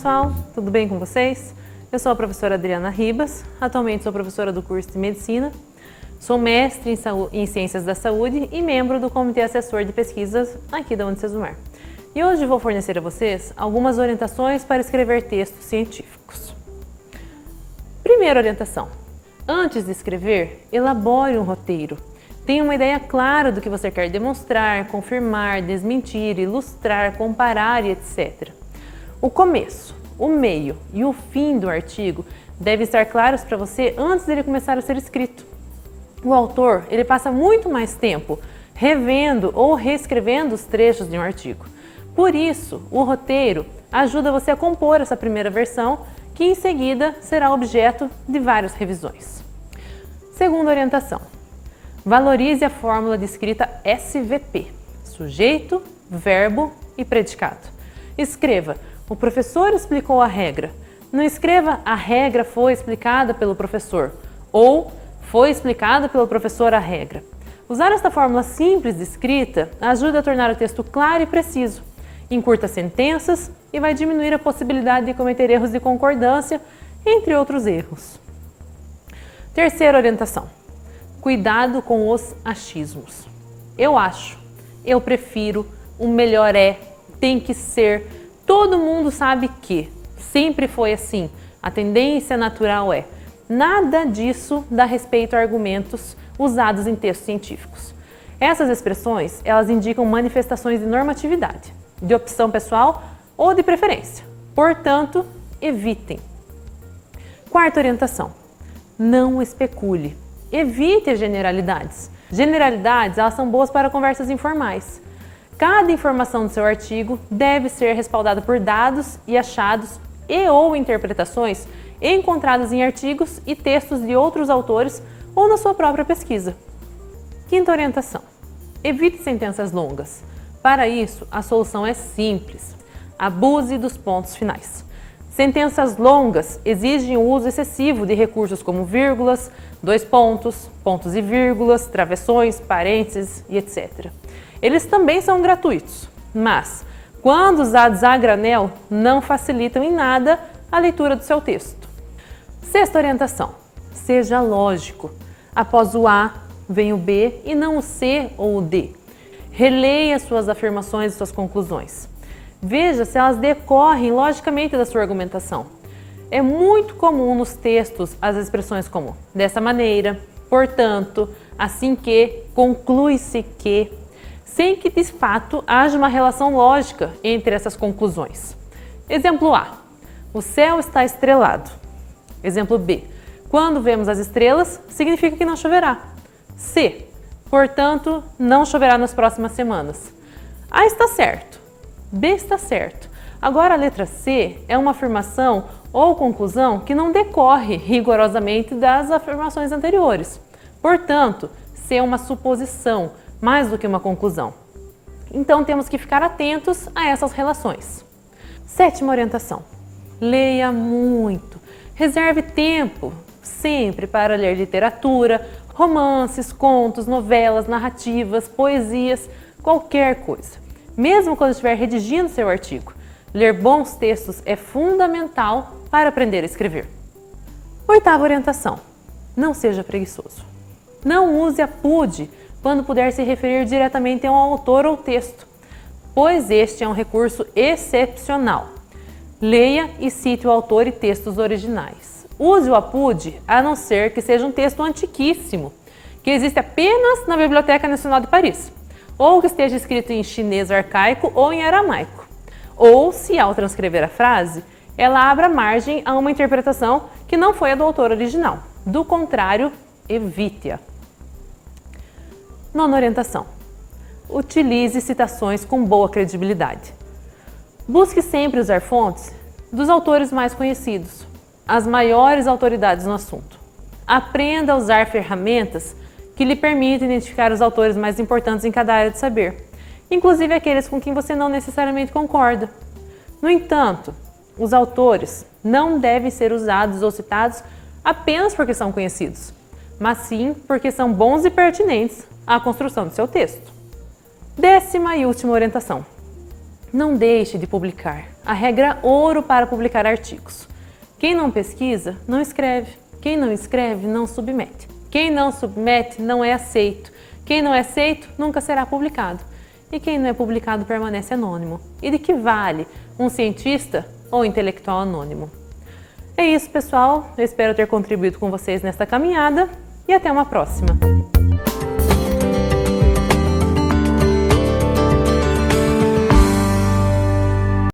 pessoal, tudo bem com vocês? Eu sou a professora Adriana Ribas, atualmente sou professora do curso de Medicina, sou mestre em Ciências da Saúde e membro do Comitê Assessor de Pesquisas aqui da Unicesumar. E hoje vou fornecer a vocês algumas orientações para escrever textos científicos. Primeira orientação: antes de escrever, elabore um roteiro. Tenha uma ideia clara do que você quer demonstrar, confirmar, desmentir, ilustrar, comparar e etc. O começo, o meio e o fim do artigo devem estar claros para você antes dele começar a ser escrito. O autor, ele passa muito mais tempo revendo ou reescrevendo os trechos de um artigo. Por isso, o roteiro ajuda você a compor essa primeira versão, que em seguida será objeto de várias revisões. Segunda orientação: valorize a fórmula de escrita SVP, sujeito, verbo e predicado. Escreva: o professor explicou a regra. Não escreva: a regra foi explicada pelo professor ou foi explicada pelo professor a regra. Usar esta fórmula simples de escrita ajuda a tornar o texto claro e preciso, encurta sentenças e vai diminuir a possibilidade de cometer erros de concordância, entre outros erros. Terceira orientação: cuidado com os achismos. Eu acho, eu prefiro, o melhor é, tem que ser, todo mundo sabe que, sempre foi assim, a tendência natural é. Nada disso dá respeito a argumentos usados em textos científicos. Essas expressões, elas indicam manifestações de normatividade, de opção pessoal ou de preferência. Portanto, evitem. Quarta orientação: não especule. Evite as generalidades. Generalidades, elas são boas para conversas informais. Cada informação do seu artigo deve ser respaldada por dados e achados e ou interpretações encontradas em artigos e textos de outros autores ou na sua própria pesquisa. Quinta orientação: evite sentenças longas. Para isso, a solução é simples. Abuse dos pontos finais. Sentenças longas exigem o uso excessivo de recursos como vírgulas, dois pontos, pontos e vírgulas, travessões, parênteses e etc. Eles também são gratuitos, mas, quando usados a granel, não facilitam em nada a leitura do seu texto. Sexta orientação: seja lógico. Após o A, vem o B e não o C ou o D. Releia suas afirmações e suas conclusões. Veja se elas decorrem logicamente da sua argumentação. É muito comum nos textos as expressões como dessa maneira, portanto, assim que, conclui-se que, sem que de fato haja uma relação lógica entre essas conclusões. Exemplo A: o céu está estrelado. Exemplo B: quando vemos as estrelas, significa que não choverá. C: portanto, não choverá nas próximas semanas. A está certo. B está certo. Agora a letra C é uma afirmação ou conclusão que não decorre rigorosamente das afirmações anteriores. Portanto, C é uma suposição, mais do que uma conclusão. Então temos que ficar atentos a essas relações. Sétima orientação: leia muito. Reserve tempo sempre para ler literatura, romances, contos, novelas, narrativas, poesias, qualquer coisa. Mesmo quando estiver redigindo seu artigo, ler bons textos é fundamental para aprender a escrever. Oitava orientação: não seja preguiçoso. Não use a PUD quando puder se referir diretamente a um autor ou texto, pois este é um recurso excepcional. Leia e cite o autor e textos originais. Use o APUD a não ser que seja um texto antiquíssimo, que existe apenas na Biblioteca Nacional de Paris, ou que esteja escrito em chinês arcaico ou em aramaico, ou se ao transcrever a frase, ela abra margem a uma interpretação que não foi a do autor original. Do contrário, evite-a. Nona orientação: utilize citações com boa credibilidade. Busque sempre usar fontes dos autores mais conhecidos, as maiores autoridades no assunto. Aprenda a usar ferramentas que lhe permitem identificar os autores mais importantes em cada área de saber, inclusive aqueles com quem você não necessariamente concorda. No entanto, os autores não devem ser usados ou citados apenas porque são conhecidos, mas sim porque são bons e pertinentes à construção do seu texto. Décima e última orientação: Não deixe de publicar. A regra ouro para publicar artigos. Quem não pesquisa, não escreve. Quem não escreve, não submete. Quem não submete, não é aceito. Quem não é aceito, nunca será publicado. E quem não é publicado permanece anônimo. E de que vale um cientista ou intelectual anônimo? É isso, pessoal. Eu espero ter contribuído com vocês nesta caminhada e até uma próxima.